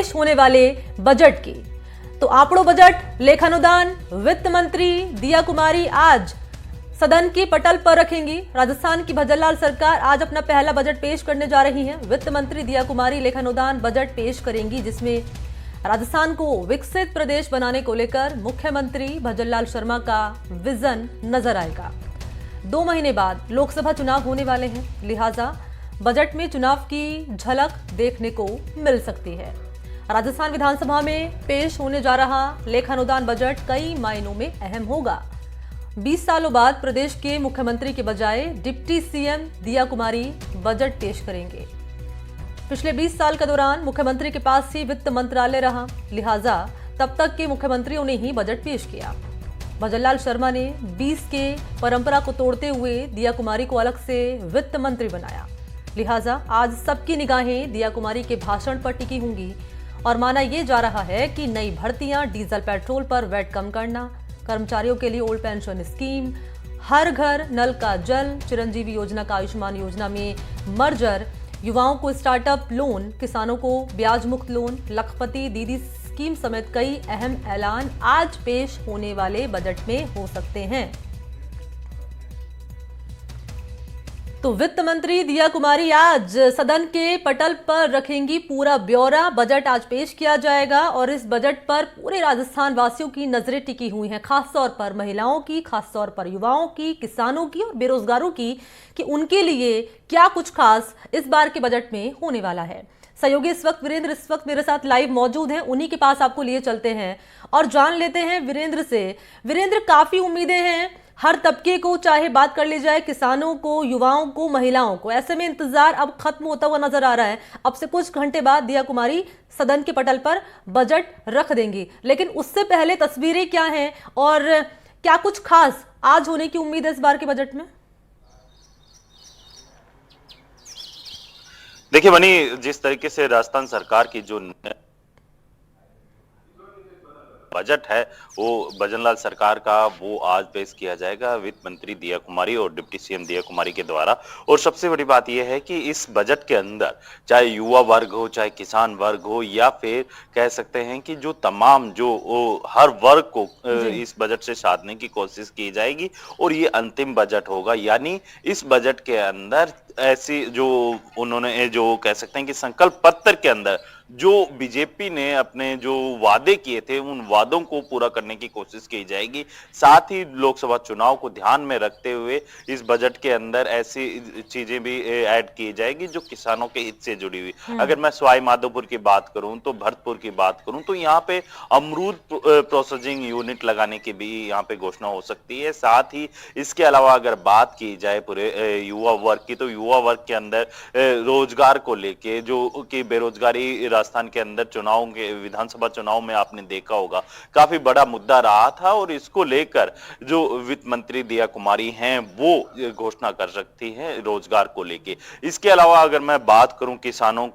पेश होने वाले बजट की। तो आपड़ो बजट लेखानुदान वित्त मंत्री दिया कुमारी आज सदन के पटल पर रखेंगी। राजस्थान की भजनलाल सरकार आज अपना पहला बजट पेश करने जा रही है। वित्त मंत्री दिया कुमारी लेखानुदान बजट पेश करेंगी, जिसमें राजस्थान को विकसित प्रदेश बनाने को लेकर मुख्यमंत्री भजनलाल शर्मा का विजन नजर आएगा। 2 महीने बाद लोकसभा चुनाव होने वाले हैं, लिहाजा बजट में चुनाव की झलक देखने को मिल सकती है। राजस्थान विधानसभा में पेश होने जा रहा लेखानुदान बजट कई मायनों में अहम होगा। 20 सालों बाद प्रदेश के मुख्यमंत्री के बजाय डिप्टी सीएम दिया कुमारी बजट पेश करेंगे। पिछले 20 साल के दौरान मुख्यमंत्री के पास ही वित्त मंत्रालय रहा, लिहाजा तब तक के मुख्यमंत्रियों ने ही बजट पेश किया। भजनलाल शर्मा ने 20 के परंपरा को तोड़ते हुए दिया कुमारी को अलग से वित्त मंत्री बनाया, लिहाजा आज सबकी निगाहें दिया कुमारी के भाषण पर टिकी होंगी और माना यह जा रहा है कि नई भर्तियां, डीजल पेट्रोल पर वैट कम करना, कर्मचारियों के लिए ओल्ड पेंशन स्कीम, हर घर नल का जल, चिरंजीवी योजना का आयुष्मान योजना में मर्जर, युवाओं को स्टार्टअप लोन, किसानों को ब्याज मुक्त लोन, लखपति दीदी स्कीम समेत कई अहम ऐलान आज पेश होने वाले बजट में हो सकते हैं। तो वित्त मंत्री दिया कुमारी आज सदन के पटल पर रखेंगी पूरा ब्यौरा। बजट आज पेश किया जाएगा और इस बजट पर पूरे राजस्थान वासियों की नजरें टिकी हुई हैं, खासतौर पर महिलाओं की, खासतौर पर युवाओं की, किसानों की और बेरोजगारों की, कि उनके लिए क्या कुछ खास इस बार के बजट में होने वाला है। सहयोगी वीरेंद्र इस वक्त मेरे साथ लाइव मौजूद हैं, उन्हीं के पास आपको लिए चलते हैं और जान लेते हैं वीरेंद्र से। वीरेंद्र, काफी उम्मीदें हैं हर तबके को, चाहे बात कर ली जाए किसानों को, युवाओं को, महिलाओं को, ऐसे में इंतजार अब खत्म होता हुआ नजर आ रहा है। अब से कुछ घंटे बाद दिया कुमारी सदन के पटल पर बजट रख देंगी, लेकिन उससे पहले तस्वीरें क्या हैं और क्या कुछ खास आज होने की उम्मीद है इस बार के बजट में? देखिए मनी, जिस तरीके से राजस्थान सरकार की जो बजट है वो भजनलाल सरकार का वो आज पेश किया जाएगा वित्त मंत्री दिया कुमारी और डिप्टी सीएम दिया कुमारी के द्वारा। और सबसे बड़ी बात यह है कि इस बजट के अंदर चाहे युवा वर्ग हो, चाहे किसान वर्ग हो, या फिर कह सकते हैं कि जो तमाम जो हर वर्ग को इस बजट से साधने की कोशिश की जाएगी और ये अंतिम बजट होगा। यानी इस बजट के अंदर ऐसी जो उन्होंने जो कह सकते हैं कि संकल्प पत्र के अंदर जो बीजेपी ने अपने जो वादे किए थे उन वादों को पूरा करने की कोशिश की जाएगी। साथ ही लोकसभा चुनाव को ध्यान में रखते हुए इस बजट के अंदर ऐसी चीजें भी ऐड की जाएगी जो किसानों के हित से जुड़ी हुई। अगर मैं सवाई माधोपुर की बात करूं, तो भरतपुर की बात करूं, तो यहाँ पे अमरूद प्रोसेसिंग यूनिट लगाने की भी यहाँ पे घोषणा हो सकती है। साथ ही इसके अलावा अगर बात की जाए पूरे युवा वर्ग की, तो युवा वर्ग के अंदर रोजगार को लेके जो कि बेरोजगारी राजस्थान के अंदर चुनाव के विधानसभा चुनाव में आपने देखा होगा काफी बड़ा मुद्दा रहा था और इसको लेकर जो वित्त मंत्री दिया कुमारी हैं वो घोषणा कर सकती है रोजगार को लेके। इसके अलावा अगर मैं बात करूं किसानों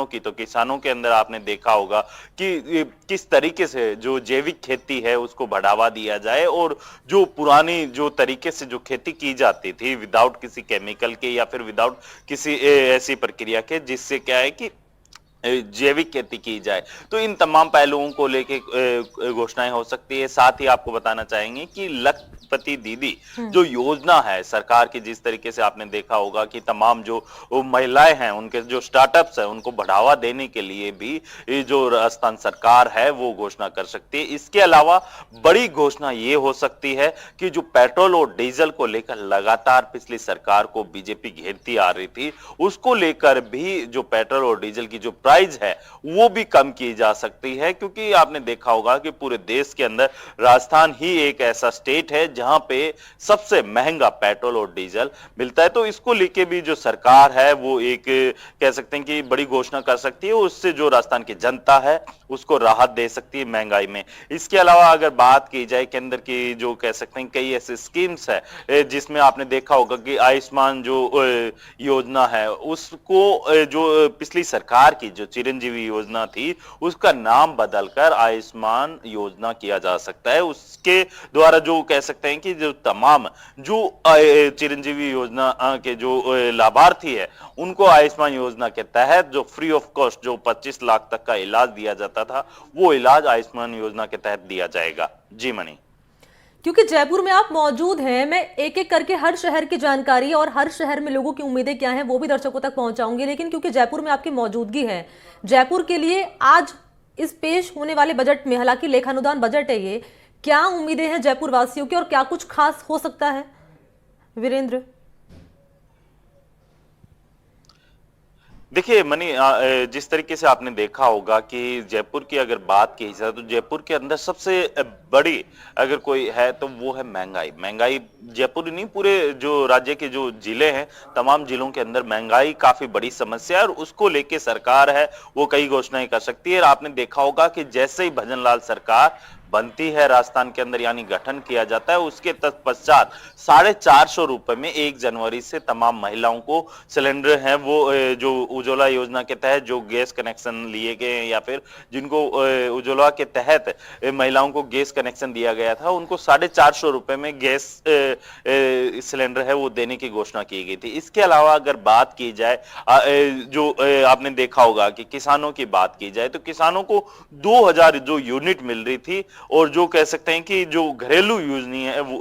की, तो किसानों के अंदर आपने देखा होगा कि किस तरीके से जो जैविक खेती है उसको बढ़ावा दिया जाए और जो पुरानी जो तरीके से जो खेती की जाती थी विदाउट किसी केमिकल के या फिर विदाउट किसी ऐसी प्रक्रिया के जिससे क्या है कि जैविक खेती की जाए, तो इन तमाम पहलुओं को लेके घोषणाएं हो सकती है। साथ ही आपको बताना चाहेंगे कि लखपति दीदी जो योजना है सरकार की, जिस तरीके से आपने देखा होगा कि तमाम जो महिलाएं हैं उनके जो स्टार्टअप्स है उनको बढ़ावा देने के लिए भी जो राजस्थान सरकार है वो घोषणा कर सकती है। इसके अलावा बड़ी घोषणा ये हो सकती है कि जो पेट्रोल और डीजल को लेकर लगातार पिछली सरकार को बीजेपी घेरती आ रही थी, उसको लेकर भी जो पेट्रोल और डीजल की जो प्राइस है वो भी कम की जा सकती है, क्योंकि आपने देखा होगा कि पूरे देश के अंदर राजस्थान ही एक ऐसा स्टेट है जहां पे सबसे महंगा पेट्रोल और डीजल मिलता है। तो इसको लेके भी जो सरकार है वो एक कह सकते हैं कि बड़ी घोषणा कर सकती है, उससे जो राजस्थान की जनता है उसको राहत दे सकती है महंगाई में। इसके अलावा अगर बात की जाए केंद्र की जो कह सकते हैं कई ऐसे स्कीम्स है जिसमें आपने देखा होगा कि आयुष्मान जो योजना है उसको जो पिछली सरकार की जो चिरंजीवी योजना थी उसका नाम बदलकर आयुष्मान योजना किया जा सकता है। उसके द्वारा जो कह सकते हैं कि जो तमाम जो चिरंजीवी योजना के जो लाभार्थी है उनको आयुष्मान योजना के तहत जो फ्री ऑफ कॉस्ट जो 25 लाख तक का इलाज दिया जाता था वो इलाज आयुष्मान योजना के तहत दिया जाएगा। जी मनी। क्योंकि जयपुर में आप मौजूद हैं, मैं एक एक करके हर शहर की जानकारी और हर शहर में लोगों की उम्मीदें क्या हैं वो भी दर्शकों तक पहुंचाऊंगी, लेकिन क्योंकि जयपुर में आपकी मौजूदगी है, जयपुर के लिए आज इस पेश होने वाले बजट में, हालांकि लेखानुदान बजट है ये, क्या उम्मीदें हैं जयपुर वासियों की और क्या कुछ खास हो सकता है वीरेंद्र? देखिए मनी, जिस तरीके से आपने देखा होगा कि जयपुर की अगर बात की जाए तो जयपुर के अंदर सबसे बड़ी अगर कोई है तो वो है महंगाई। महंगाई जयपुर ही नहीं पूरे जो राज्य के जो जिले हैं तमाम जिलों के अंदर महंगाई काफी बड़ी समस्या है और उसको लेके सरकार है वो कई घोषणाएं कर सकती है। और आपने देखा होगा कि जैसे ही भजनलाल सरकार बनती है राजस्थान के अंदर यानी गठन किया जाता है उसके तत्पश्चात 450 रुपए में 1 जनवरी से तमाम महिलाओं को सिलेंडर है वो जो उज्ज्वला योजना के तहत जो गैस कनेक्शन लिए गए हैं या फिर जिनको उज्ज्वला के तहत महिलाओं को गैस कनेक्शन दिया गया था उनको 450 रुपए में गैस सिलेंडर है वो देने की घोषणा की गई थी। इसके अलावा अगर बात की जाए जो आपने देखा होगा कि किसानों की बात की जाए तो किसानों को 2000 जो यूनिट मिल रही थी और जो कह सकते हैं कि जो घरेलू यूजनी है वो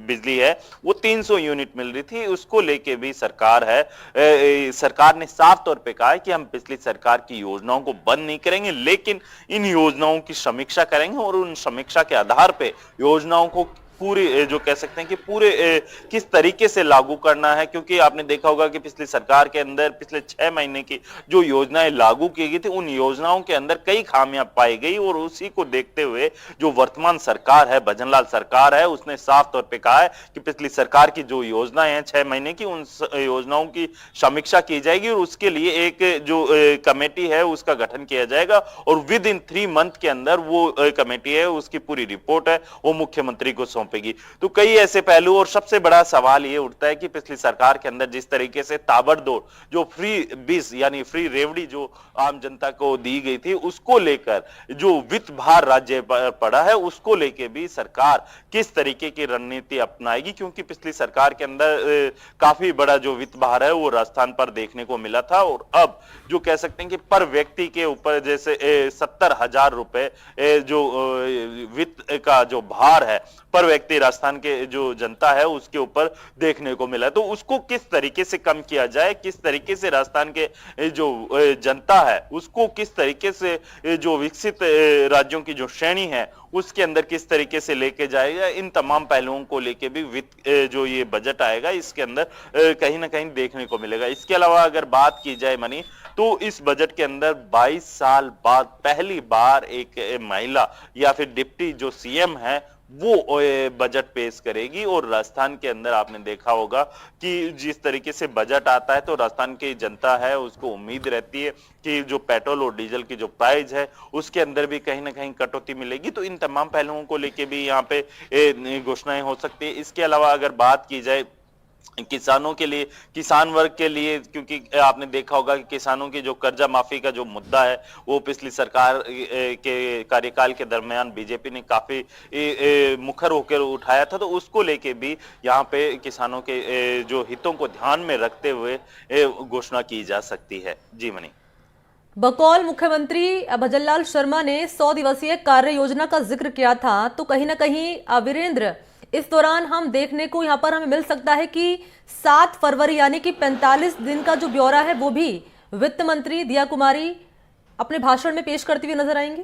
बिजली है वो 300 यूनिट मिल रही थी। उसको लेके भी सरकार है सरकार ने साफ तौर पे कहा है कि हम पिछली सरकार की योजनाओं को बंद नहीं करेंगे लेकिन इन योजनाओं की समीक्षा करेंगे और उन समीक्षा के आधार पे योजनाओं को पूरी जो कह सकते हैं कि पूरे किस तरीके से लागू करना है। क्योंकि आपने देखा होगा कि पिछली सरकार के अंदर पिछले 6 महीने की जो योजनाएं लागू की गई थी उन योजनाओं के अंदर कई खामियां पाई गई और उसी को देखते हुए जो वर्तमान सरकार है भजनलाल सरकार है उसने साफ तौर पे कहा है कि पिछली सरकार की जो योजनाएं हैं 6 महीने की उन योजनाओं की समीक्षा की जाएगी और उसके लिए एक जो कमेटी है उसका गठन किया जाएगा और विद इन 3 मंथ के अंदर वो कमेटी है उसकी पूरी रिपोर्ट है वो मुख्यमंत्री को सौंपेगी। तो कई ऐसे पहलू और सबसे बड़ा सवाल ये उठता है कि पिछली सरकार के अंदर जिस तरीके से ताबड़तोड़ जो फ्री बीस यानी फ्री रेवड़ी जो आम जनता को दी गई थी उसको लेकर जो वित्त भार राज्य पर पड़ा है उसको लेकर भी सरकार किस तरीके की रणनीति अपनाएगी। क्योंकि पिछली सरकार के अंदर काफी बड़ा जो वित्त भार है वो राजस्थान पर देखने को मिला था और अब जो कह सकते हैं कि पर व्यक्ति के ऊपर जैसे 70,000 रुपए जो वित्त का जो भार है पर व्यक्ति राजस्थान के जो जनता है उसके ऊपर देखने को मिला। तो उसको किस तरीके से कम किया जाए, किस तरीके से राजस्थान के जो जनता है उसको किस तरीके से जो विकसित राज्यों की जो श्रेणी है उसके अंदर किस तरीके से लेके जाएगा, इन तमाम पहलुओं को लेके भी वित्त जो ये बजट आएगा इसके अंदर कहीं ना कहीं देखने को मिलेगा। इसके अलावा अगर बात की जाए मनी तो इस बजट के अंदर 22 साल बाद पहली बार एक महिला या फिर डिप्टी जो सीएम है वो बजट पेश करेगी। और राजस्थान के अंदर आपने देखा होगा कि जिस तरीके से बजट आता है तो राजस्थान की जनता है उसको उम्मीद रहती है कि जो पेट्रोल और डीजल की जो प्राइस है उसके अंदर भी कहीं ना कहीं कटौती मिलेगी। तो इन तमाम पहलुओं को लेके भी यहाँ पे घोषणाएं हो सकती है। इसके अलावा अगर बात की जाए किसानों के लिए, किसान वर्ग के लिए, क्योंकि आपने देखा होगा कि किसानों की जो कर्जा माफी का जो मुद्दा है वो पिछली सरकार के कार्यकाल के दरमियान बीजेपी ने काफी मुखर होकर उठाया था। तो उसको लेके भी यहाँ पे किसानों के जो हितों को ध्यान में रखते हुए घोषणा की जा सकती है। जी मनी। बकौल मुख्यमंत्री भजनलाल शर्मा ने 100 दिवसीय कार्य योजना का जिक्र किया था, तो कहीं ना कहीं वीरेंद्र इस दौरान हम देखने को यहाँ पर हमें मिल सकता है कि 7 फरवरी यानी कि 45 दिन का जो ब्यौरा है वो भी वित्त मंत्री दिया कुमारी अपने भाषण में पेश करती हुई नजर आएंगी।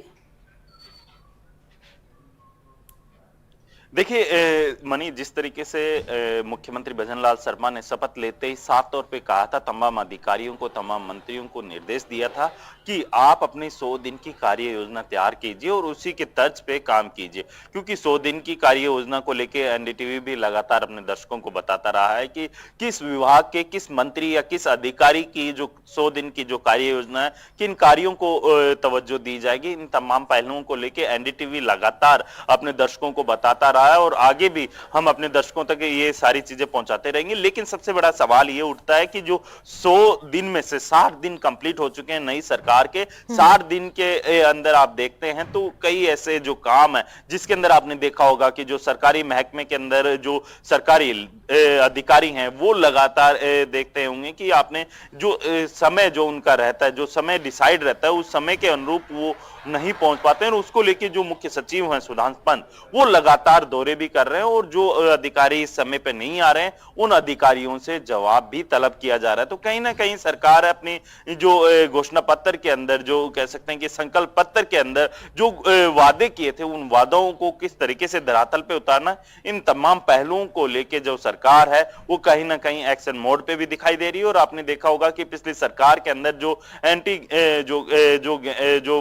देखिए मनी, जिस तरीके से मुख्यमंत्री भजनलाल शर्मा ने शपथ लेते ही साफ तौर पे कहा था, तमाम अधिकारियों को, तमाम मंत्रियों को निर्देश दिया था कि आप अपनी 100 दिन की कार्य योजना तैयार कीजिए और उसी के तर्ज पे काम कीजिए। क्योंकि 100 दिन की कार्य योजना को लेके एनडीटीवी भी लगातार अपने दर्शकों को बताता रहा है कि किस विभाग के किस मंत्री या किस अधिकारी की जो 100 दिन की जो कार्य योजना है किन कार्यों को तवज्जो दी जाएगी। इन तमाम पहलुओं को लेके एनडीटीवी लगातार अपने दर्शकों को बताता रहा रहा है और आगे भी हम अपने दर्शकों तक ये सारी चीजें पहुंचाते रहेंगे। लेकिन सबसे बड़ा सवाल ये उठता है कि जो 100 दिन में से 60 दिन कंप्लीट हो चुके हैं नई सरकार के, 60 दिन के अंदर आप देखते हैं तो कई ऐसे जो काम है जिसके अंदर आपने देखा होगा कि जो सरकारी महकमे के अंदर जो सरकारी अधिकारी हैं वो लगातार देखते होंगे कि आपने जो समय जो उनका रहता है, जो समय डिसाइड रहता है, उस समय के अनुरूप वो नहीं पहुंच पाते हैं और उसको लेके जो मुख्य सचिव हैं सुधांशु पंत वो लगातार दौरे भी कर रहे हैं और जो अधिकारी इस समय पे नहीं आ रहे हैं उन अधिकारियों से जवाब भी तलब किया जा रहा है। तो कहीं ना कहीं सरकार अपनी जो घोषणा पत्र के अंदर, जो कह सकते हैं कि संकल्प पत्र के अंदर जो वादे किए थे, उन वादों को किस तरीके से धरातल पे उतारना, इन तमाम पहलुओं को लेके जो सरकार है वो कहीं ना कहीं एक्शन मोड पे भी दिखाई दे रही है। और आपने देखा होगा कि पिछली सरकार के अंदर जो जो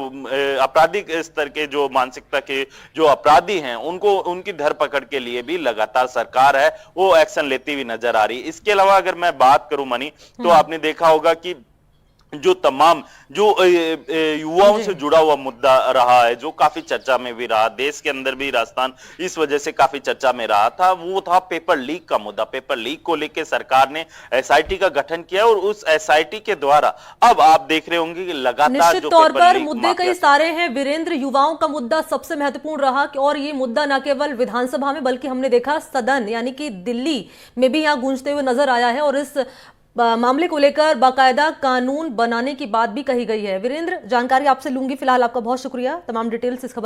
आपराधिक स्तर के जो मानसिकता के जो अपराधी हैं उनको उनकी धरपकड़ के लिए भी लगातार सरकार है वो एक्शन लेती हुई नजर आ रही है। इसके अलावा अगर मैं बात करूं मनी, तो आपने देखा होगा कि जो तमाम जो युवाओं से जुड़ा हुआ मुद्दा रहा है, जो काफी चर्चा में भी रहा, देश के अंदर भी राजस्थान इस वजह से काफी चर्चा में रहा था, वो था पेपर लीक का मुद्दा। पेपर लीक को लेकर सरकार ने एसआईटी का गठन किया और उस एसआईटी के द्वारा अब आप देख रहे होंगे कि लगातार निश्चित जो तौर पेपर पर लीक मुद्दे कई सारे हैं वीरेंद्र। युवाओं का मुद्दा सबसे महत्वपूर्ण रहा और ये मुद्दा न केवल विधानसभा में बल्कि हमने देखा सदन यानी कि दिल्ली में भी यहाँ गूंजते हुए नजर आया है और इस मामले को लेकर बाकायदा कानून बनाने की बात भी कही गई है। वीरेंद्र, जानकारी आपसे लूंगी। फिलहाल आपका बहुत शुक्रिया तमाम डिटेल्स इस खबर